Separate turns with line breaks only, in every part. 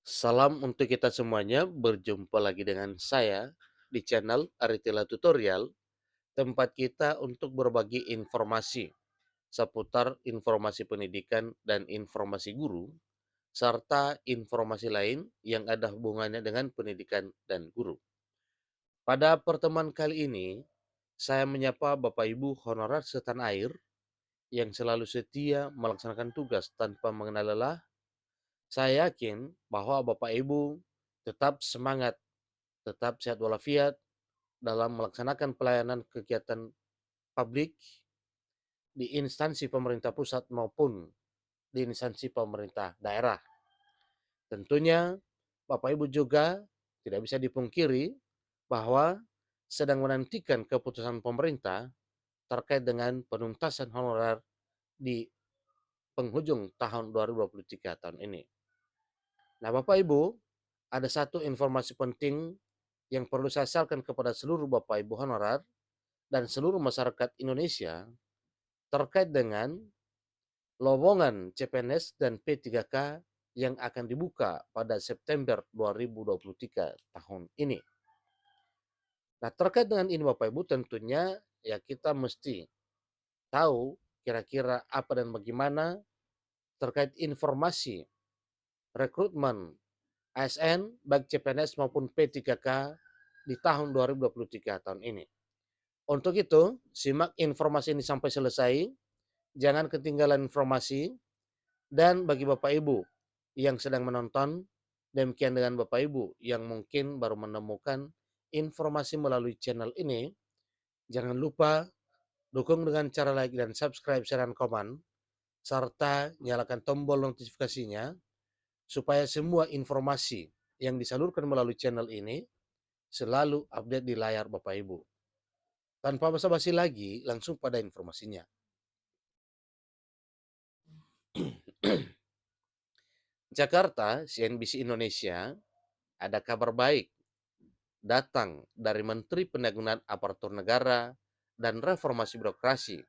Salam untuk kita semuanya, berjumpa lagi dengan saya di channel Aritila Tutorial, tempat kita untuk berbagi informasi seputar informasi pendidikan dan informasi guru, serta informasi lain yang ada hubungannya dengan pendidikan dan guru. Pada pertemuan kali ini, saya menyapa Bapak Ibu honorer setanah air yang selalu setia melaksanakan tugas tanpa mengenal lelah. Saya yakin bahwa Bapak Ibu tetap semangat, tetap sehat walafiat dalam melaksanakan pelayanan kegiatan publik di instansi pemerintah pusat maupun di instansi pemerintah daerah. Tentunya Bapak Ibu juga tidak bisa dipungkiri bahwa sedang menantikan keputusan pemerintah terkait dengan penuntasan honorer di penghujung tahun 2023 tahun ini. Nah, Bapak Ibu, ada satu informasi penting yang perlu saya sampaikan kepada seluruh Bapak Ibu honorer dan seluruh masyarakat Indonesia terkait dengan lowongan CPNS dan P3K yang akan dibuka pada September 2023 tahun ini. Nah, terkait dengan ini Bapak Ibu, tentunya ya kita mesti tahu kira-kira apa dan bagaimana terkait informasi rekrutmen ASN baik CPNS maupun P3K di tahun 2023 tahun ini. Untuk itu, simak informasi ini sampai selesai, jangan ketinggalan informasi, dan bagi Bapak Ibu yang sedang menonton, demikian dengan Bapak Ibu yang mungkin baru menemukan informasi melalui channel ini, jangan lupa dukung dengan cara like dan subscribe, share, dan komen, serta nyalakan tombol notifikasinya, supaya semua informasi yang disalurkan melalui channel ini selalu update di layar Bapak Ibu. Tanpa basa-basi lagi, langsung pada informasinya. Jakarta, CNBC Indonesia, ada kabar baik datang dari Menteri Pendagangan Aparatur Negara dan Reformasi Birokrasi,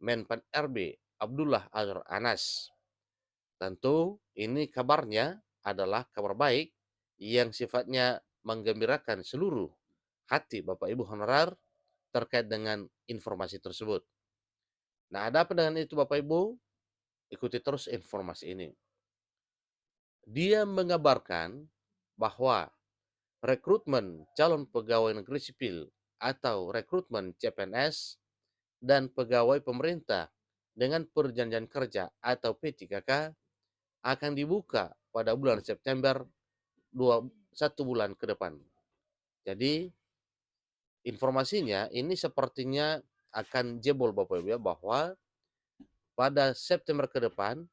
Menpan RB Abdullah Azwar Anas. Tentu ini kabarnya adalah kabar baik yang sifatnya menggembirakan seluruh hati Bapak Ibu honorer terkait dengan informasi tersebut. Nah, ada apa dengan itu Bapak Ibu? Ikuti terus informasi ini. Dia mengabarkan bahwa rekrutmen calon pegawai negeri sipil atau rekrutmen CPNS dan pegawai pemerintah dengan perjanjian kerja atau P3K akan dibuka pada bulan September 1 bulan ke depan. Jadi informasinya ini sepertinya akan jebol Bapak Ibu ya, bahwa pada September ke depan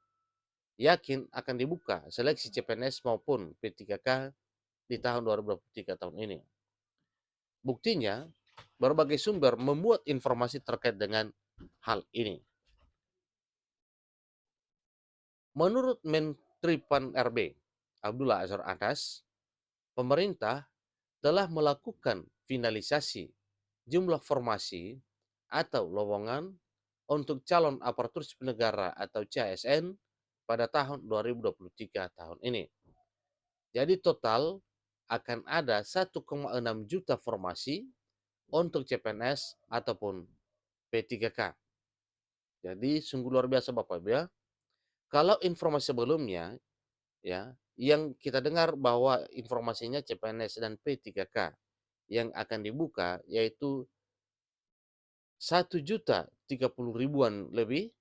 yakin akan dibuka seleksi CPNS maupun P3K di tahun 2023 tahun ini. Buktinya, berbagai sumber memuat informasi terkait dengan hal ini. Menurut Menteri Pan-RB Abdullah Azwar Anas, pemerintah telah melakukan finalisasi jumlah formasi atau lowongan untuk calon aparatur sipil negara atau CASN pada tahun 2023 tahun ini. Jadi total akan ada 1,6 juta formasi untuk CPNS ataupun P3K. Jadi sungguh luar biasa Bapak Ibu ya. Kalau informasi sebelumnya ya, yang kita dengar bahwa informasinya CPNS dan P3K yang akan dibuka yaitu 1.030.000-an lebih,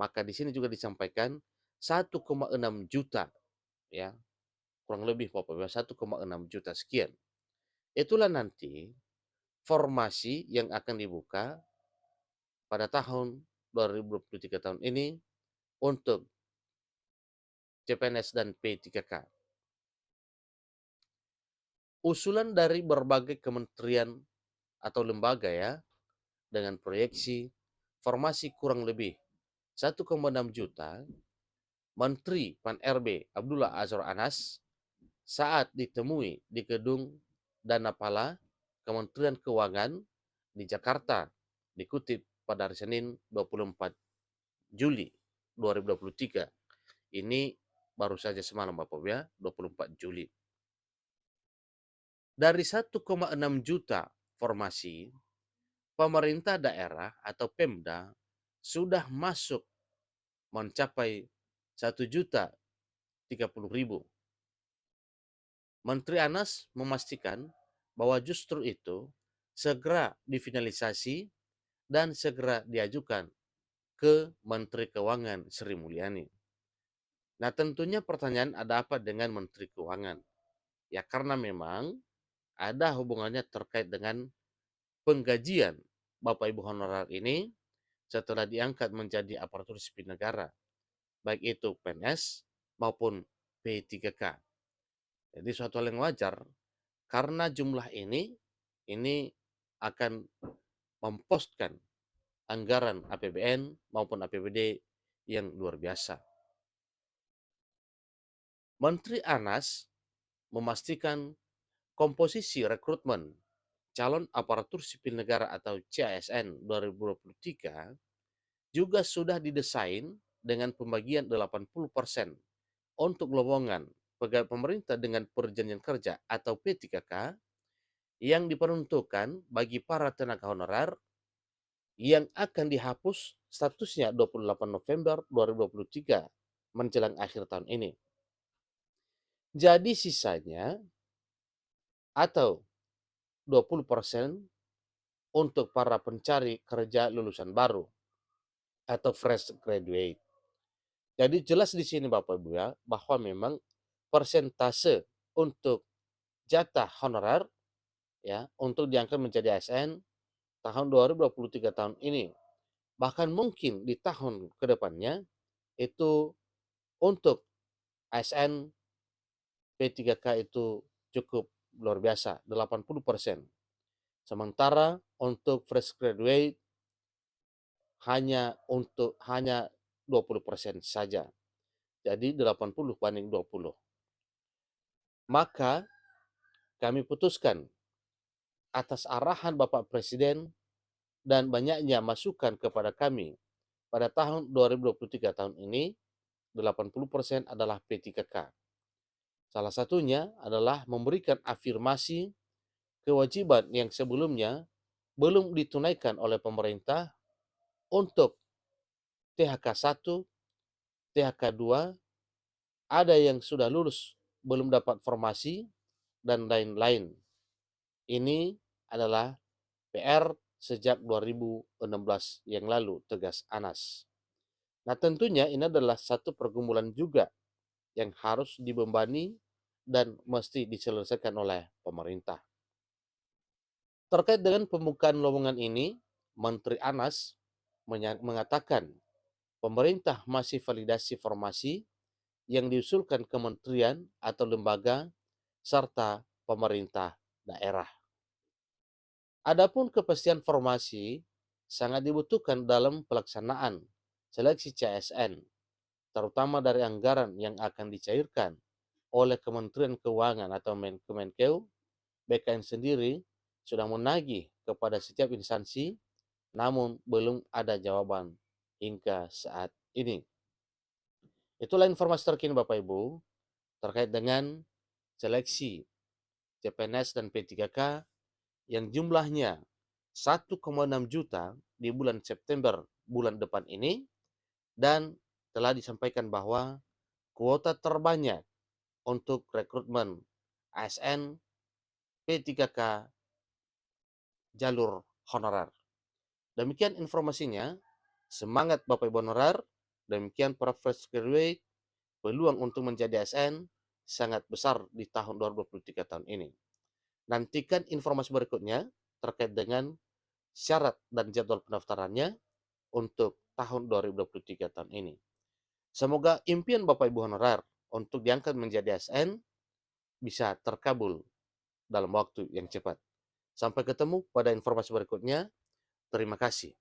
maka di sini juga disampaikan 1,6 juta ya, kurang lebih Bapak Ibu 1,6 juta sekian. Itulah nanti formasi yang akan dibuka pada tahun 2023 tahun ini untuk CPNS dan P3K. Usulan dari berbagai kementerian atau lembaga ya, dengan proyeksi formasi kurang lebih 1,6 juta, Menteri Pan-RB Abdullah Azwar Anas saat ditemui di gedung Danapala Kementerian Keuangan di Jakarta, dikutip pada hari Senin 24 Juli 2023. Ini baru saja semalam Bapak Ibu ya, 24 Juli. Dari 1,6 juta formasi, pemerintah daerah atau Pemda sudah masuk mencapai 1.030.000. Menteri Anas memastikan bahwa justru itu segera difinalisasi dan segera diajukan ke Menteri Keuangan Sri Mulyani. Nah, tentunya pertanyaan ada apa dengan Menteri Keuangan? Ya karena memang ada hubungannya terkait dengan penggajian Bapak Ibu honorer ini setelah diangkat menjadi aparatur sipil negara, baik itu PNS maupun P3K. Jadi suatu hal yang wajar karena jumlah ini akan memposkan anggaran APBN maupun APBD yang luar biasa. Menteri Anas memastikan komposisi rekrutmen calon aparatur sipil negara atau CASN 2023 juga sudah didesain dengan pembagian 80% untuk lowongan pegawai pemerintah dengan perjanjian kerja atau P3K yang diperuntukkan bagi para tenaga honorer yang akan dihapus statusnya 28 November 2023 menjelang akhir tahun ini. Jadi sisanya atau 20% untuk para pencari kerja lulusan baru atau fresh graduate. Jadi jelas di sini Bapak Ibu ya, bahwa memang persentase untuk jatah honorer ya untuk diangkat menjadi ASN tahun 2023 tahun ini, bahkan mungkin di tahun kedepannya itu untuk ASN P3K itu cukup luar biasa, 80%. Sementara untuk fresh graduate hanya 20% saja. Jadi 80 banding 20. Maka kami putuskan atas arahan Bapak Presiden dan banyaknya masukan kepada kami pada tahun 2023 tahun ini, 80% adalah P3K. Salah satunya adalah memberikan afirmasi kewajiban yang sebelumnya belum ditunaikan oleh pemerintah untuk THK 1, THK 2, ada yang sudah lulus belum dapat formasi, dan lain-lain. Ini adalah PR sejak 2016 yang lalu, tegas Anas. Nah tentunya ini adalah satu pergumulan juga yang harus dibebani dan mesti diselesaikan oleh pemerintah. Terkait dengan pembukaan lowongan ini, Menteri Anas mengatakan pemerintah masih validasi formasi yang diusulkan kementerian atau lembaga serta pemerintah daerah. Adapun kepastian formasi sangat dibutuhkan dalam pelaksanaan seleksi CSN, terutama dari anggaran yang akan dicairkan oleh Kementerian Keuangan atau Kemenkeu. BKN sendiri sudah menagih kepada setiap instansi, namun belum ada jawaban hingga saat ini. Itulah informasi terkini Bapak Ibu terkait dengan seleksi CPNS dan P3K yang jumlahnya 1,6 juta di bulan September bulan depan ini, dan telah disampaikan bahwa kuota terbanyak untuk rekrutmen ASN P3K jalur honorer. Demikian informasinya. Semangat Bapak Ibu honorer. Demikian para fresh graduate, peluang untuk menjadi ASN sangat besar di tahun 2023 tahun ini. Nantikan informasi berikutnya terkait dengan syarat dan jadwal pendaftarannya untuk tahun 2023 tahun ini. Semoga impian Bapak Ibu honorer untuk diangkat menjadi ASN bisa terkabul dalam waktu yang cepat. Sampai ketemu pada informasi berikutnya. Terima kasih.